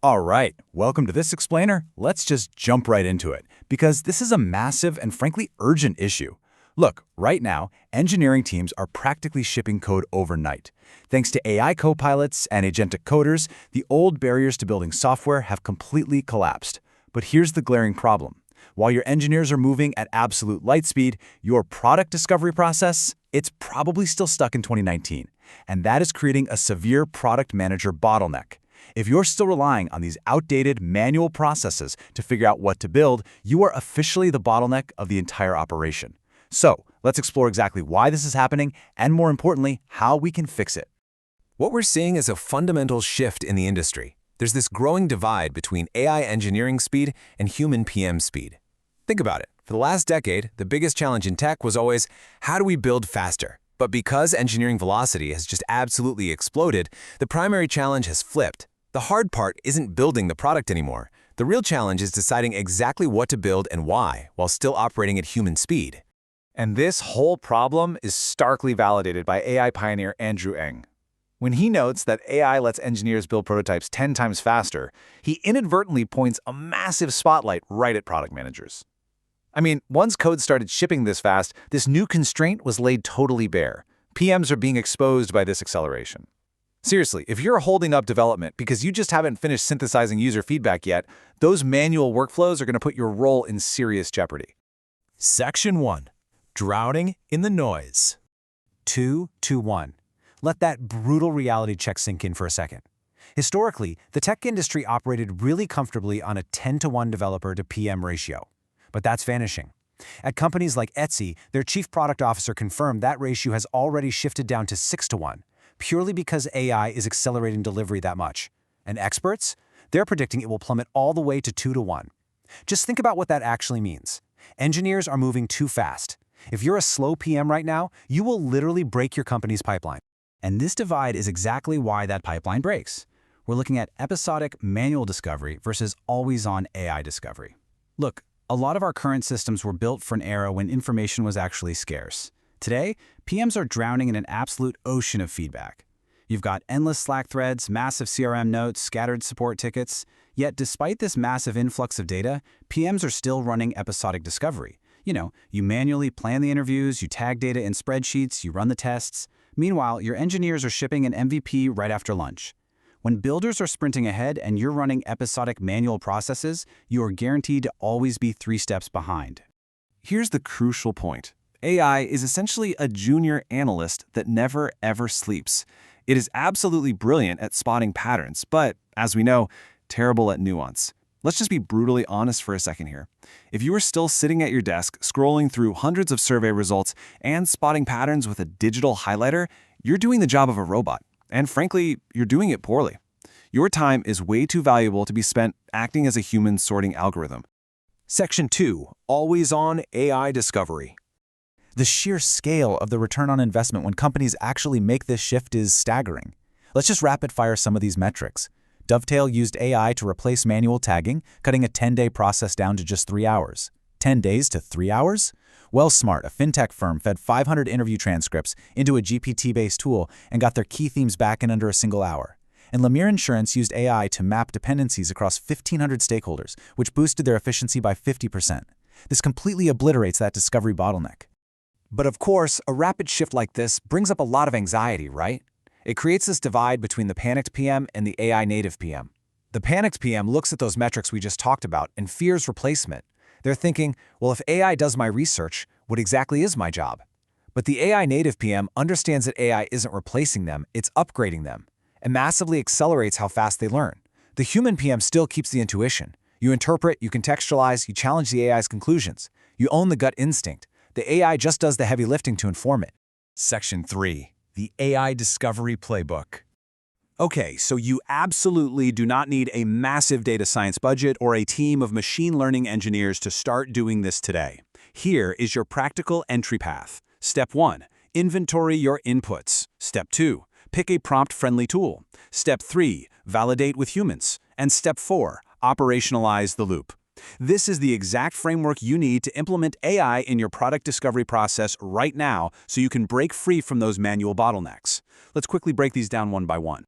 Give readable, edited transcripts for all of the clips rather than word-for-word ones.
All right, welcome to this explainer. Let's just jump right into it, because this is a massive and frankly urgent issue. Look, right now, engineering teams are practically shipping code overnight. Thanks to AI copilots and agentic coders, the old barriers to building software have completely collapsed. But here's the glaring problem. While your engineers are moving at absolute light speed, your product discovery process, it's probably still stuck in 2019. And that is creating a severe product manager bottleneck. If you're still relying on these outdated manual processes to figure out what to build, you are officially the bottleneck of the entire operation. So, let's explore exactly why this is happening and, more importantly, how we can fix it. What we're seeing is a fundamental shift in the industry. There's this growing divide between AI engineering speed and human PM speed. Think about it. For the last decade, the biggest challenge in tech was always, how do we build faster? But because engineering velocity has just absolutely exploded, the primary challenge has flipped. The hard part isn't building the product anymore. The real challenge is deciding exactly what to build and why, while still operating at human speed. And this whole problem is starkly validated by AI pioneer Andrew Ng. When he notes that AI lets engineers build prototypes 10 times faster, he inadvertently points a massive spotlight right at product managers. I mean, once code started shipping this fast, this new constraint was laid totally bare. PMs are being exposed by this acceleration. Seriously, if you're holding up development because you just haven't finished synthesizing user feedback yet, those manual workflows are going to put your role in serious jeopardy. Section 1. Drowning in the noise. 2-1. Let that brutal reality check sink in for a second. Historically, the tech industry operated really comfortably on a 10-to-1 developer to PM ratio. But that's vanishing. At companies like Etsy, their chief product officer confirmed that ratio has already shifted down to 6-to-1, purely because AI is accelerating delivery that much. And experts? They're predicting it will plummet all the way to 2-to-1. Just think about what that actually means. Engineers are moving too fast. If you're a slow PM right now, you will literally break your company's pipeline. And this divide is exactly why that pipeline breaks. We're looking at episodic manual discovery versus always-on AI discovery. Look, a lot of our current systems were built for an era when information was actually scarce. Today, PMs are drowning in an absolute ocean of feedback. You've got endless Slack threads, massive CRM notes, scattered support tickets. Yet despite this massive influx of data, PMs are still running episodic discovery. You manually plan the interviews, you tag data in spreadsheets, you run the tests. Meanwhile, your engineers are shipping an MVP right after lunch. When builders are sprinting ahead and you're running episodic manual processes, you are guaranteed to always be 3 steps behind. Here's the crucial point. AI is essentially a junior analyst that never ever sleeps. It is absolutely brilliant at spotting patterns, but, as we know, terrible at nuance. Let's just be brutally honest for a second here. If you were still sitting at your desk, scrolling through hundreds of survey results and spotting patterns with a digital highlighter, you're doing the job of a robot. And frankly, you're doing it poorly. Your time is way too valuable to be spent acting as a human sorting algorithm. Section 2. Always-on AI discovery. The sheer scale of the return on investment when companies actually make this shift is staggering. Let's just rapid-fire some of these metrics. Dovetail used AI to replace manual tagging, cutting a 10-day process down to just 3 hours. 10 days to 3 hours? WellSmart, a fintech firm, fed 500 interview transcripts into a GPT-based tool and got their key themes back in under a single hour. And Lemire Insurance used AI to map dependencies across 1,500 stakeholders, which boosted their efficiency by 50%. This completely obliterates that discovery bottleneck. But of course, a rapid shift like this brings up a lot of anxiety, right? It creates this divide between the panicked PM and the AI-native PM. The panicked PM looks at those metrics we just talked about and fears replacement. They're thinking, well, if AI does my research, what exactly is my job? But the AI-native PM understands that AI isn't replacing them, it's upgrading them. It massively accelerates how fast they learn. The human PM still keeps the intuition. You interpret, you contextualize, you challenge the AI's conclusions. You own the gut instinct. The AI just does the heavy lifting to inform it. Section 3. The AI Discovery Playbook. Okay, so you absolutely do not need a massive data science budget or a team of machine learning engineers to start doing this today. Here is your practical entry path. Step 1. Inventory your inputs. Step 2. Pick a prompt-friendly tool. Step 3. Validate with humans. And Step 4. Operationalize the loop. This is the exact framework you need to implement AI in your product discovery process right now so you can break free from those manual bottlenecks. Let's quickly break these down one by one.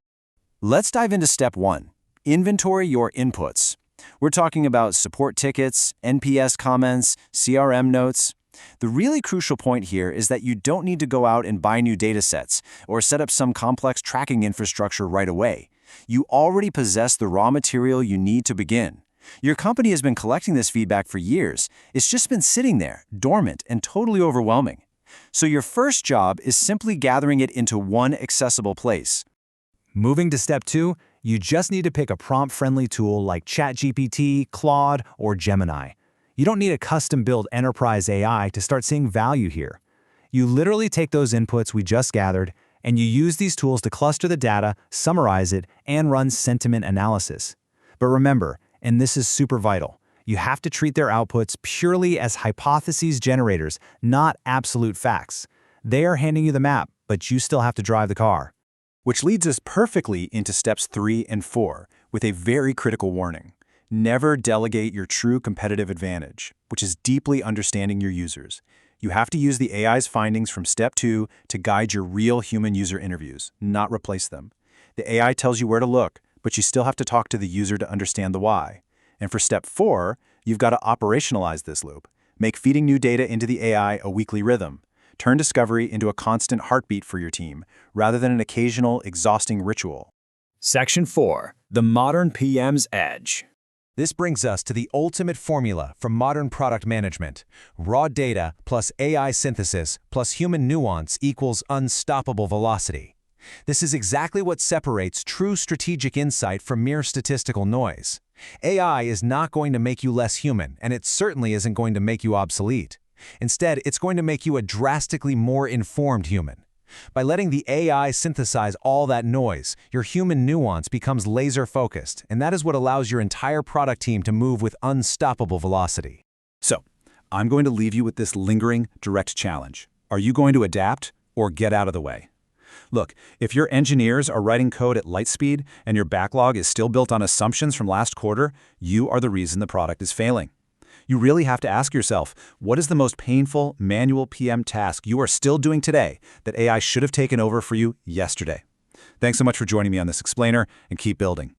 Let's dive into Step 1. Inventory your inputs. We're talking about support tickets, NPS comments, CRM notes. The really crucial point here is that you don't need to go out and buy new datasets or set up some complex tracking infrastructure right away. You already possess the raw material you need to begin. Your company has been collecting this feedback for years. It's just been sitting there, dormant and totally overwhelming. So your first job is simply gathering it into one accessible place. Moving to step 2, you just need to pick a prompt-friendly tool like ChatGPT, Claude, or Gemini. You don't need a custom-built enterprise AI to start seeing value here. You literally take those inputs we just gathered, and you use these tools to cluster the data, summarize it, and run sentiment analysis. But remember, and this is super vital, you have to treat their outputs purely as hypotheses generators, not absolute facts. They are handing you the map, but you still have to drive the car. Which leads us perfectly into steps 3 and 4, with a very critical warning. Never delegate your true competitive advantage, which is deeply understanding your users. You have to use the AI's findings from step 2 to guide your real human user interviews, not replace them. The AI tells you where to look, but you still have to talk to the user to understand the why. And for step 4, you've got to operationalize this loop. Make feeding new data into the AI a weekly rhythm. Turn discovery into a constant heartbeat for your team, rather than an occasional, exhausting ritual. Section 4. The Modern PM's Edge. This brings us to the ultimate formula for modern product management. Raw data plus AI synthesis plus human nuance equals unstoppable velocity. This is exactly what separates true strategic insight from mere statistical noise. AI is not going to make you less human, and it certainly isn't going to make you obsolete. Instead, it's going to make you a drastically more informed human. By letting the AI synthesize all that noise, your human nuance becomes laser-focused, and that is what allows your entire product team to move with unstoppable velocity. So, I'm going to leave you with this lingering, direct challenge. Are you going to adapt or get out of the way? Look, if your engineers are writing code at light speed and your backlog is still built on assumptions from last quarter, you are the reason the product is failing. You really have to ask yourself, what is the most painful manual PM task you are still doing today that AI should have taken over for you yesterday? Thanks so much for joining me on this explainer, and keep building.